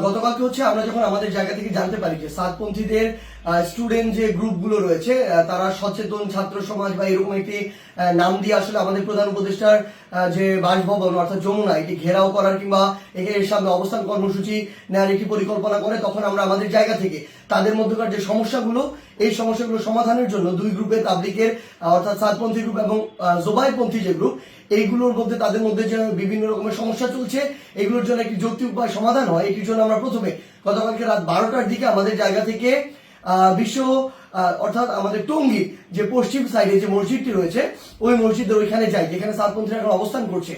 গতকালকে হচ্ছে আমরা যখন আমাদের জায়গা থেকে জানতে পারি যে সাতপন্থীদের স্টুডেন্ট যে গ্রুপগুলো রয়েছে তারা সচেতন ছাত্র সমাজ বা এরকম একটি নাম দিয়ে আসলে আমাদের প্রধান উপদেষ্টার যে বাসভবন অর্থাৎ যমুনা এটি ঘেরাও করার কিংবা এর সামনে অবস্থান কর্মসূচি নেওয়ার একটি পরিকল্পনা করে, তখন আমরা আমাদের জায়গা থেকে তাদের মধ্যকার যে সমস্যাগুলো এই সমস্যাগুলো সমাধানের জন্য দুই গ্রুপে তাবলিগের অর্থাৎ সাতপন্থী গ্রুপ এবং জোবাইরপন্থী যে গ্রুপ এইগুলোর মধ্যে তাদের মধ্যে যে বিভিন্ন রকমের সমস্যা চলছে এগুলোর জন্য একটি যৌক্তিক উপায় সমাধান হয়, এটির জন্য আমরা প্রথমে গতকালকে রাত 12টার দিকে আমাদের জায়গা থেকে বিশ্ব অর্থাৎ আমাদের টঙ্গীর যে পশ্চিম সাইডে যে মসজিদটি রয়েছে ওই মসজিদের ওইখানে যাই যেখানে সাতপন্থীরা এখন অবস্থান করছে।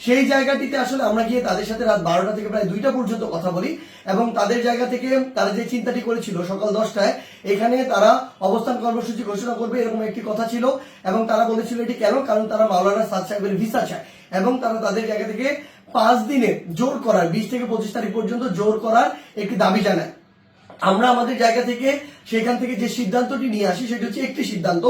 সেই জায়গাটিতে আসলে আমরা গিয়ে তাদের সাথে রাত 12টা থেকে প্রায় 2টা পর্যন্ত কথা বলি এবং তাদের জায়গা থেকে তারা যে চিন্তাটি করেছিল সকাল 10টায় এখানে তারা অবস্থান কর্মসূচি ঘোষণা করবে এরকম একটি কথা ছিল এবং তারা বলেছিল এটি কেন, কারণ তারা মাওলানা সাদ সাহেবের ভিসা চায় এবং তারা তাদের জায়গা থেকে 5 দিনে জোর করার 20 থেকে 25 তারিখ পর্যন্ত জোর করার একটি দাবি জানায়। আমরা আমাদের জায়গা থেকে সেখান থেকে যে সিদ্ধান্তটি নিয়ে আসি সেটি হচ্ছে একটি সিদ্ধান্ত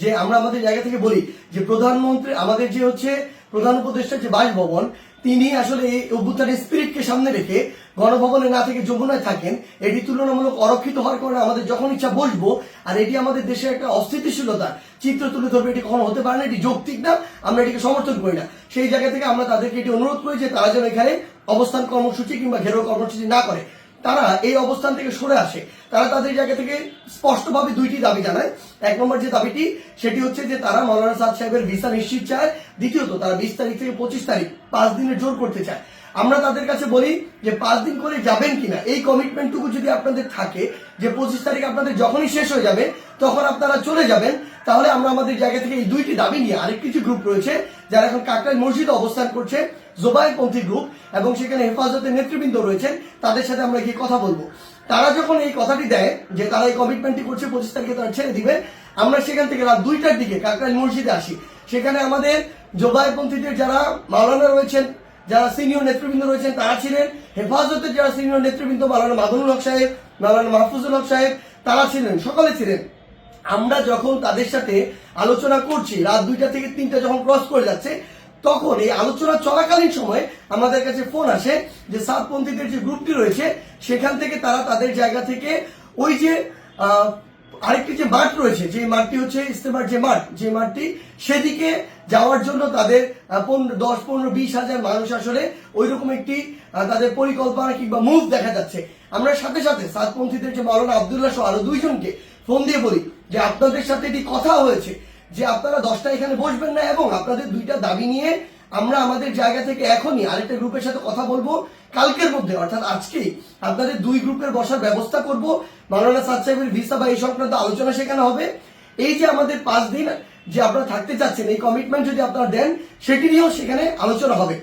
যে আমরা আমাদের জায়গা থেকে বলি যে প্রধানমন্ত্রী আমাদের যে হচ্ছে প্রধান উপদেষ্টার যে বাসভবন তিনি আসলে এই অভ্যুত্থানের স্পিরিটকে সামনে রেখে গণভবনে না থেকে যমুনায় থাকেন, এটি তুলনামূলক অরক্ষিত হওয়ার কারণে আমাদের যখন ইচ্ছা বসবো আর এটি আমাদের দেশের একটা অস্থিতিশীলতার চিত্র তুলে ধরবে, এটি কখনো হতে পারে না, এটি যৌক্তিক না, আমরা এটিকে সমর্থন করি না। সেই জায়গা থেকে আমরা তাদেরকে এটি অনুরোধ করি যে তারা যেন এখানে অবস্থান কর্মসূচি কিংবা ঘেরাও কর্মসূচি না করে, তারা এই অবস্থান থেকে সরে আসে। তারা তাদের জায়গা থেকে স্পষ্টভাবে দুইটি দাবি জানায়। এক নম্বর যে দাবিটি সেটি হচ্ছে যে তারা মাওলানা সাদ সাহেবের ভিসা নিশ্চিত চায়, দ্বিতীয়ত তারা 20 তারিখ থেকে 25 তারিখ 5 দিনের জোর করতে চায়। আমরা তাদের কাছে বলি যে 5 দিন করে যাবেন কিনা এই কমিটমেন্টটুকু যদি আপনাদের থাকে যে 25 তারিখ আপনাদের যখনই শেষ হয়ে যাবে তখন আপনারা চলে যাবেন, তাহলে আমরা আমাদের জায়গা থেকে এই দুইটি দাবি নিয়ে আরেকটি যে গ্রুপ রয়েছে যারা এখন কাকরাইল মসজিদে অবস্থান করছে জোবাইরপন্থী গ্রুপ এবং সেখানে হেফাজতের নেতৃবৃন্দ রয়েছেন তাদের সাথে আমরা গিয়ে কথা বলবো। তারা যখন এই কথাটি দেয় যে তারা এই কমিটমেন্টটি করছে 25 তারিখে তারা ছেড়ে দিবে, আমরা সেখান থেকে রাত 2টার দিকে কাকরাইল মসজিদে আসি। সেখানে আমাদের জোবাইরপন্থীদের যারা মাওলানা রয়েছেন যারা সিনিয়র নেতৃবৃন্দ রয়েছেন তারা ছিলেন, হেফাজতের যারা সিনিয়র নেতৃবৃন্দ মাওলানা মাদুনুল হক সাহেব মাওলানা মাহফুজুল হক সাহেব তারা ছিলেন, সকলে ছিলেন। আমরা যখন তাদের সাথে আলোচনা করছি রাত 2টা থেকে 3টা যখন ক্রস করে যাচ্ছে তখন এই আলোচনা চলাকালীন সময় আমাদের কাছে ফোন আসে যে সাতপন্থীদের যে গ্রুপটি রয়েছে সেখান থেকে তারা তাদের জায়গা থেকে ওই যে আরেকটি যে মাঠ রয়েছে যে মাঠটি হচ্ছে ইস্তেমার যে মাঠ যে মাঠটি সেদিকে যাওয়ার জন্য তাদের 10-15-20 হাজার মানুষ আসলে ওই রকম একটি তাদের পরিকল্পনা কিংবা মুভ দেখা যাচ্ছে। আমরা সাথে সাথে সাতপন্থীদের যে মাওলানা আব্দুল্লাহ সহ আরো 2 জনকে ফোন দিয়ে বলি যে আপনাদের সাথে এটি কথা হয়েছে যে আপনারা 10টা এখানে বসবেন না এবং আপনাদের 2টা দাবি নিয়ে আমরা আমাদের জায়গা থেকে এখনই আরেকটা গ্রুপের সাথে কথা বলবো, কালকের মধ্যে অর্থাৎ আজকেই আপনাদের 2 গ্রুপের বসার ব্যবস্থা করব, মাওলানা সাদ সাহেবের ভিসা বা এই সংক্রান্ত আলোচনা সেখানে হবে। এই যে আমাদের 5 দিন যে আপনারা থাকতে চাচ্ছেন এই কমিটমেন্ট যদি আপনারা দেন সেটি নিয়েও সেখানে আলোচনা হবে।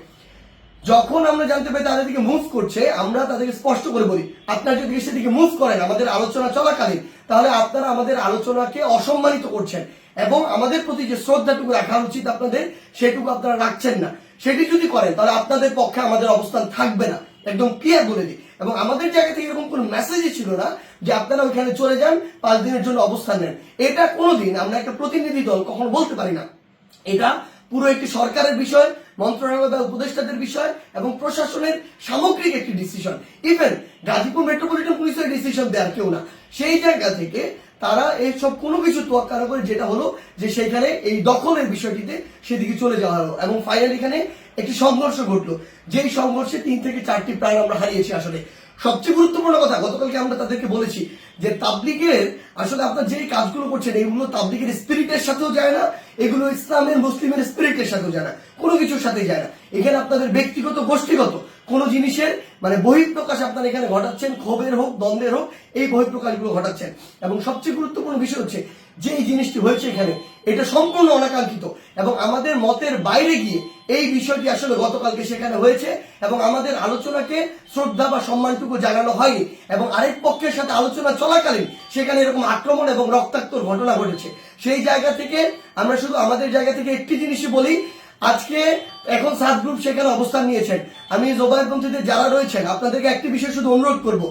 যখন আমরা জানতে পারি তাদের দিকে মুভ করছে আমরা তাদেরকে স্পষ্ট করে বলি আপনারা যদি সেদিকে মুভ করেন আমাদের আলোচনা চলাকালীন তাহলে আপনারা আমাদের আলোচনাকে অসম্মানিত করছেন এবং আমাদের প্রতি যে শ্রদ্ধাটুকু রাখা উচিত আপনাদের সেটুকু আপনারা রাখছেন না। সেটি যদি করেন তাহলে আপনাদের পক্ষে আমাদের অবস্থান থাকবে না, একদম ক্লিয়ার বলে দিই। এবং আমাদের জায়গা থেকে এরকম কোনো মেসেজই ছিল না যে আপনারা ওইখানে চলে যান 5 দিনের জন্য অবস্থান নেন। এটা কোনোদিন আমরা একটা প্রতিনিধি দল কখনো বলতে পারি না। এটা পুরো একটি সরকারের বিষয়, মন্ত্রণালয় বা উপদেষ্টাদের বিষয় এবং প্রশাসনের সামগ্রিক একটি ডিসিশন। ইভেন গাজীপুর মেট্রোপলিটন পুলিশের ডিসিশন দেওয়ার কেউ না। সেই জায়গা থেকে তারা এইসব কোনো কিছু তোয়াক্কা না করে যেটা হলো যে সেখানে এই দখলের বিষয়টিতে সেদিকে চলে যাওয়া হলো এবং ফাইনালি এখানে একটি সংঘর্ষ ঘটলো, যেই সংঘর্ষে 3 থেকে 4টি প্রাণ আমরা হারিয়েছি। আসলে সবচেয়ে গুরুত্বপূর্ণ কথা গতকালকে আমরা তাদেরকে বলেছি যে তাবলিগের আসলে আপনারা যেই কাজগুলো করছেন এগুলো তাবলিগের স্পিরিটের সাথেও যায় না, এগুলো ইসলামের মুসলিমের স্পিরিটের সাথেও যায় না, কোনো কিছুর সাথে যায় না। এখানে আপনাদের ব্যক্তিগত গোষ্ঠীগত কোন জিনিসের মানে বহিঃপ্রকাশ আপনারা এখানে ঘটাচ্ছেন, ক্ষোভের হোক দ্বন্দ্বের হোক এই বহিঃপ্রকাশগুলো ঘটাচ্ছেন। এবং সবচেয়ে গুরুত্বপূর্ণ বিষয় হচ্ছে যে এই জিনিসটি হয়েছে এখানে এটা সম্পূর্ণ অনাকাঙ্ক্ষিত এবং আমাদের মতের বাইরে গিয়ে এই বিষয়টি আসলে গতকালকে সেখানে হয়েছে এবং আমাদের আলোচনাকে শ্রদ্ধা বা সম্মানটুকু জানানো হয়নি এবং আরেক পক্ষের সাথে আলোচনা চলাকালীন সেখানে এরকম আক্রমণ এবং রক্তাক্তর ঘটনা ঘটেছে। সেই জায়গা থেকে আমরা শুধু আমাদের জায়গা থেকে একটি জিনিসই বলি, আজকে এখন 7 গ্রুপ সেখানে অবস্থান নিয়েছেন। আমি জোবাইরপন্থীদের যারা রয়েছেন আপনাদেরকে একটি বিষয় শুধু অনুরোধ করব,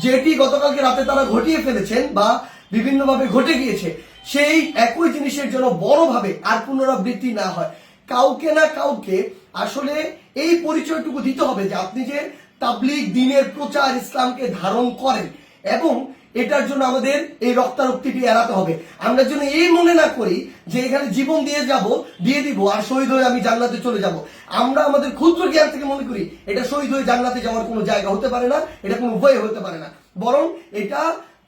যেটি গতকালকে রাতে তারা ঘটিয়ে ফেলেছেন বা বিভিন্নভাবে ঘটে গিয়েছে সেই একই জিনিসের জন্য বড়ভাবে আর পুনরাবৃত্তি না হয়। কাউকে না কাউকে আসলে এই পরিচয়টুকু দিতে হবে যে আপনি যে তাবলীগ দ্বীনের প্রচার ইসলামকে ধারণ করেন, এবং এটার জন্য আমাদের এই রক্তারক্তিটি এড়াতে হবে। আমরা যেন এই মনে না করি যে এখানে জীবন দিয়ে দিব আর শহীদ হয়ে আমি জান্নাতে চলে যাব। আমরা আমাদের ক্ষুদ্র জ্ঞান থেকে মনে করি এটা শহীদ হয়ে জান্নাতে যাওয়ার কোনো জায়গা হতে পারে না, এটা কোনো উপায় হতে পারে না, বরং এটা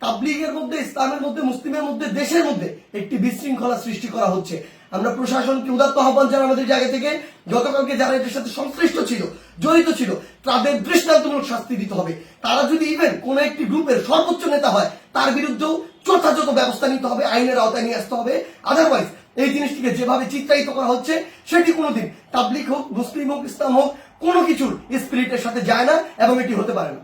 তাবলীগের মধ্যে, ইসলামের মধ্যে, মুসলিমের মধ্যে, দেশের মধ্যে একটি বিশৃঙ্খলা সৃষ্টি করা হচ্ছে। আমরা প্রশাসনকে উদাত্ত আহ্বান জানাই আমাদের জায়গা থেকে, গতকালকে যারা এটার সাথে সংশ্লিষ্ট ছিল, জড়িত ছিল, তাদের দৃষ্টান্তমূলক শাস্তি দিতে হবে। তারা যদি ইভেন কোন একটি গ্রুপের সর্বোচ্চ নেতা হয়, তার বিরুদ্ধেও যথাযথ ব্যবস্থা নিতে হবে, আইনের আওতায় নিয়ে আসতে হবে। আদারওয়াইজ এই জিনিসটিকে যেভাবে চিত্রায়িত করা হচ্ছে সেটি কোনোদিন তাবলীগ হোক, মুসলিম হোক, ইসলাম হোক, কোনো কিছুর স্পিরিটের সাথে যায় না এবং এটি হতে পারে না।